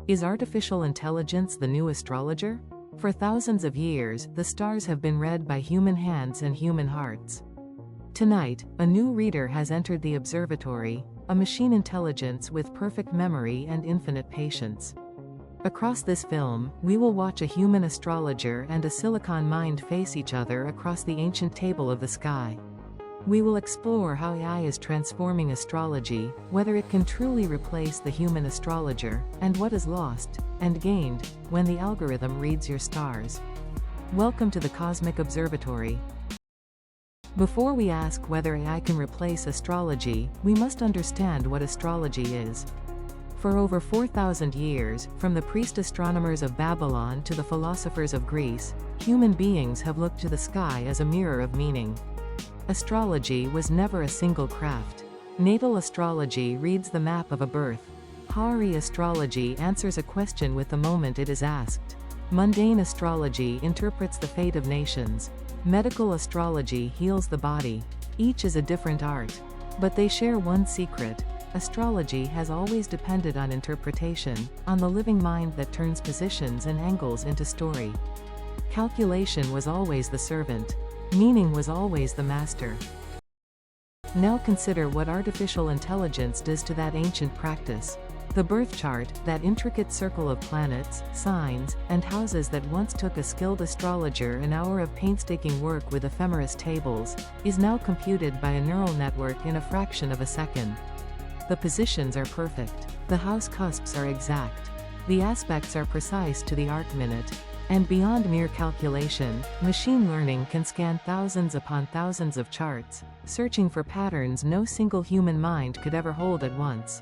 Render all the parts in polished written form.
Is artificial intelligence the new astrologer? For thousands of years, the stars have been read by human hands and human hearts. Tonight, a new reader has entered the observatory, a machine intelligence with perfect memory and infinite patience. Across this film, we will watch a human astrologer and a silicon mind face each other across the ancient table of the sky. We will explore how AI is transforming astrology, whether it can truly replace the human astrologer, and what is lost and gained when the algorithm reads your stars. Welcome to the Cosmic Observatory. Before we ask whether AI can replace astrology, we must understand what astrology is. For over 4,000 years, from the priest astronomers of Babylon to the philosophers of Greece, human beings have looked to the sky as a mirror of meaning. Astrology was never a single craft. Natal astrology reads the map of a birth. Hari astrology answers a question with the moment it is asked. Mundane astrology interprets the fate of nations. Medical astrology heals the body. Each is a different art. But they share one secret. Astrology has always depended on interpretation, on the living mind that turns positions and angles into story. Calculation was always the servant. Meaning was always the master. Now consider what artificial intelligence does to that ancient practice. The birth chart, that intricate circle of planets, signs, and houses that once took a skilled astrologer an hour of painstaking work with ephemeris tables, is now computed by a neural network in a fraction of a second. The positions are perfect. The house cusps are exact. The aspects are precise to the arc minute. And beyond mere calculation, machine learning can scan thousands upon thousands of charts, searching for patterns no single human mind could ever hold at once.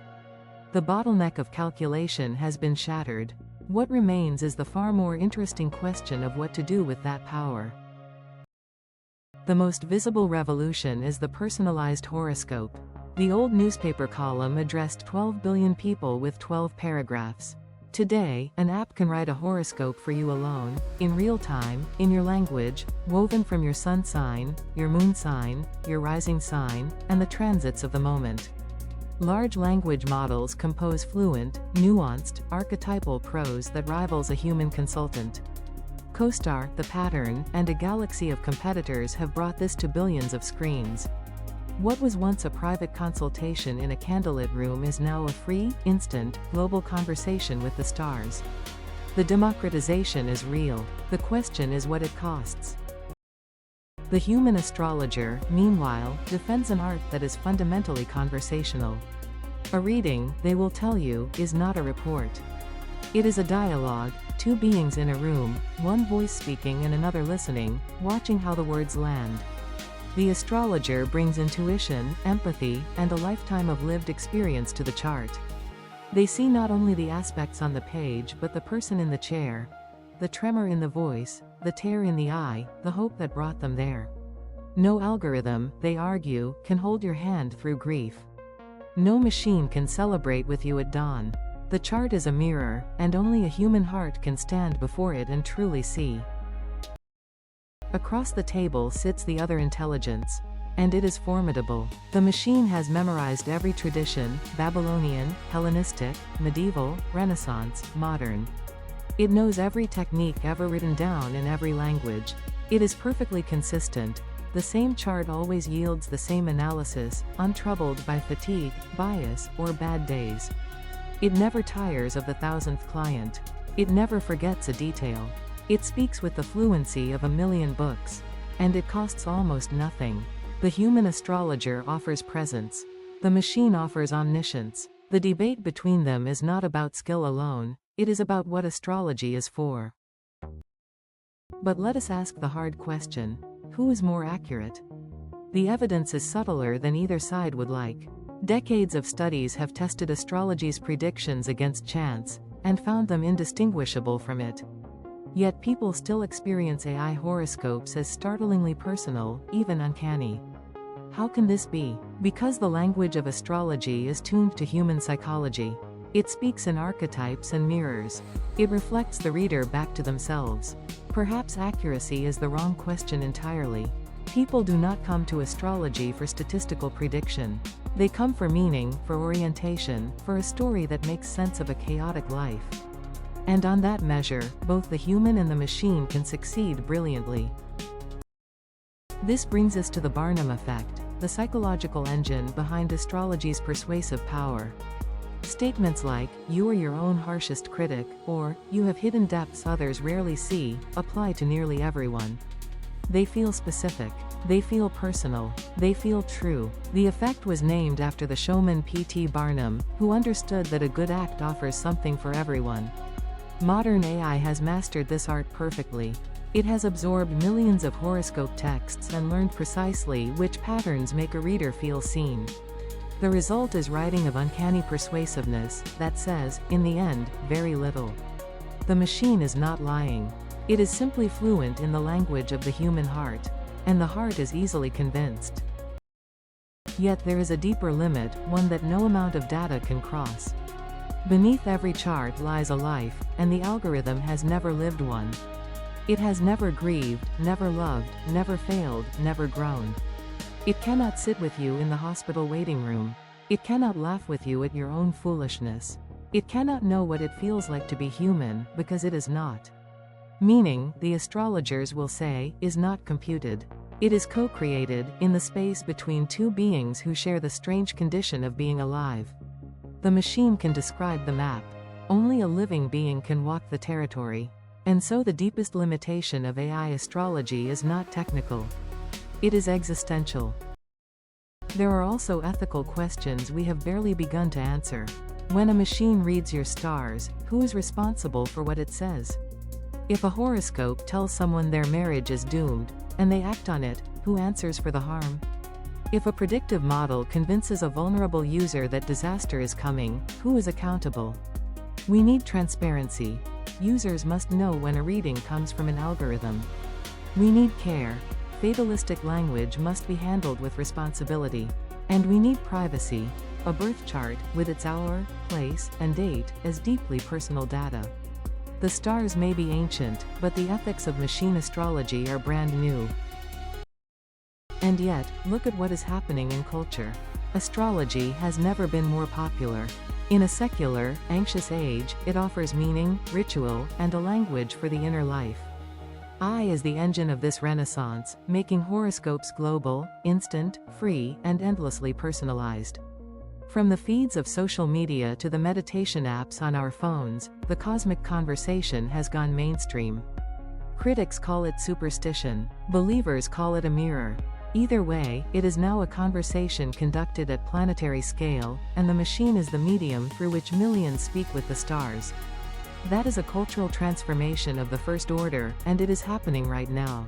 The bottleneck of calculation has been shattered. What remains is the far more interesting question of what to do with that power. The most visible revolution is the personalized horoscope. The old newspaper column addressed 12 billion people with 12 paragraphs. Today, an app can write a horoscope for you alone, in real time, in your language, woven from your sun sign, your moon sign, your rising sign, and the transits of the moment. Large language models compose fluent, nuanced, archetypal prose that rivals a human consultant. CoStar, The Pattern, and a galaxy of competitors have brought this to billions of screens. What was once a private consultation in a candlelit room is now a free, instant, global conversation with the stars. The democratization is real. The question is what it costs. The human astrologer, meanwhile, defends an art that is fundamentally conversational. A reading, they will tell you, is not a report. It is a dialogue, two beings in a room, one voice speaking and another listening, watching how the words land. The astrologer brings intuition, empathy, and a lifetime of lived experience to the chart. They see not only the aspects on the page but the person in the chair, the tremor in the voice, the tear in the eye, the hope that brought them there. No algorithm, they argue, can hold your hand through grief. No machine can celebrate with you at dawn. The chart is a mirror, and only a human heart can stand before it and truly see. Across the table sits the other intelligence. And it is formidable. The machine has memorized every tradition, Babylonian, Hellenistic, medieval, Renaissance, modern. It knows every technique ever written down in every language. It is perfectly consistent. The same chart always yields the same analysis, untroubled by fatigue, bias, or bad days. It never tires of the 1000th client. It never forgets a detail. It speaks with the fluency of a million books. And it costs almost nothing. The human astrologer offers presence. The machine offers omniscience. The debate between them is not about skill alone, it is about what astrology is for. But let us ask the hard question: who is more accurate? The evidence is subtler than either side would like. Decades of studies have tested astrology's predictions against chance, and found them indistinguishable from it. Yet people still experience AI horoscopes as startlingly personal, even uncanny. How can this be? Because the language of astrology is tuned to human psychology. It speaks in archetypes and mirrors. It reflects the reader back to themselves. Perhaps accuracy is the wrong question entirely. People do not come to astrology for statistical prediction. They come for meaning, for orientation, for a story that makes sense of a chaotic life. And on that measure, both the human and the machine can succeed brilliantly. This brings us to the Barnum effect, the psychological engine behind astrology's persuasive power. Statements like, "You are your own harshest critic," or, "You have hidden depths others rarely see," apply to nearly everyone. They feel specific. They feel personal. They feel true. The effect was named after the showman P.T. Barnum, who understood that a good act offers something for everyone. Modern AI has mastered this art perfectly. It has absorbed millions of horoscope texts and learned precisely which patterns make a reader feel seen. The result is writing of uncanny persuasiveness that says, in the end, very little. The machine is not lying. It is simply fluent in the language of the human heart. And the heart is easily convinced. Yet there is a deeper limit, one that no amount of data can cross. Beneath every chart lies a life, and the algorithm has never lived one. It has never grieved, never loved, never failed, never grown. It cannot sit with you in the hospital waiting room. It cannot laugh with you at your own foolishness. It cannot know what it feels like to be human, because it is not. Meaning, the astrologers will say, is not computed. It is co-created, in the space between two beings who share the strange condition of being alive. The machine can describe the map. Only a living being can walk the territory. And so the deepest limitation of AI astrology is not technical. It is existential. There are also ethical questions we have barely begun to answer. When a machine reads your stars, who is responsible for what it says? If a horoscope tells someone their marriage is doomed, and they act on it, who answers for the harm? If a predictive model convinces a vulnerable user that disaster is coming, who is accountable? We need transparency. Users must know when a reading comes from an algorithm. We need care. Fatalistic language must be handled with responsibility. And we need privacy. A birth chart, with its hour, place, and date, as deeply personal data. The stars may be ancient, but the ethics of machine astrology are brand new. And yet, look at what is happening in culture. Astrology has never been more popular. In a secular, anxious age, it offers meaning, ritual, and a language for the inner life. AI is the engine of this renaissance, making horoscopes global, instant, free, and endlessly personalized. From the feeds of social media to the meditation apps on our phones, the cosmic conversation has gone mainstream. Critics call it superstition. Believers call it a mirror. Either way, it is now a conversation conducted at planetary scale, and the machine is the medium through which millions speak with the stars. That is a cultural transformation of the first order, and it is happening right now.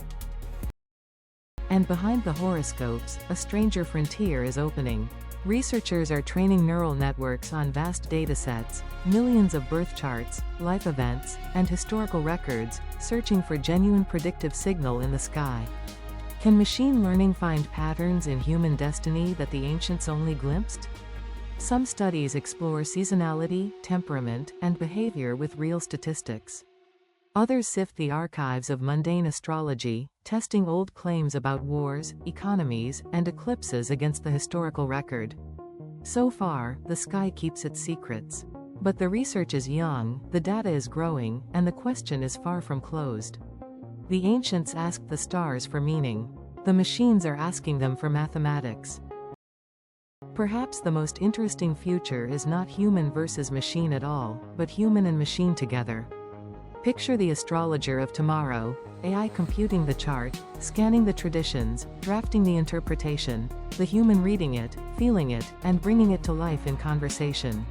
And behind the horoscopes, a stranger frontier is opening. Researchers are training neural networks on vast datasets, millions of birth charts, life events, and historical records, searching for genuine predictive signal in the sky. Can machine learning find patterns in human destiny that the ancients only glimpsed? Some studies explore seasonality, temperament, and behavior with real statistics. Others sift the archives of mundane astrology, testing old claims about wars, economies, and eclipses against the historical record. So far, the sky keeps its secrets. But the research is young, the data is growing, and the question is far from closed. The ancients asked the stars for meaning. The machines are asking them for mathematics. Perhaps the most interesting future is not human versus machine at all, but human and machine together. Picture the astrologer of tomorrow, AI computing the chart, scanning the traditions, drafting the interpretation, the human reading it, feeling it, and bringing it to life in conversation.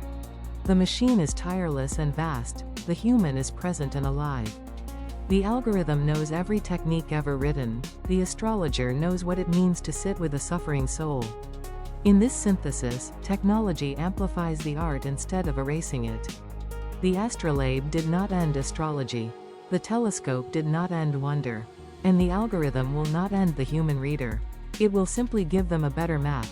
The machine is tireless and vast, the human is present and alive. The algorithm knows every technique ever written, the astrologer knows what it means to sit with a suffering soul. In this synthesis, technology amplifies the art instead of erasing it. The astrolabe did not end astrology. The telescope did not end wonder. And the algorithm will not end the human reader. It will simply give them a better map.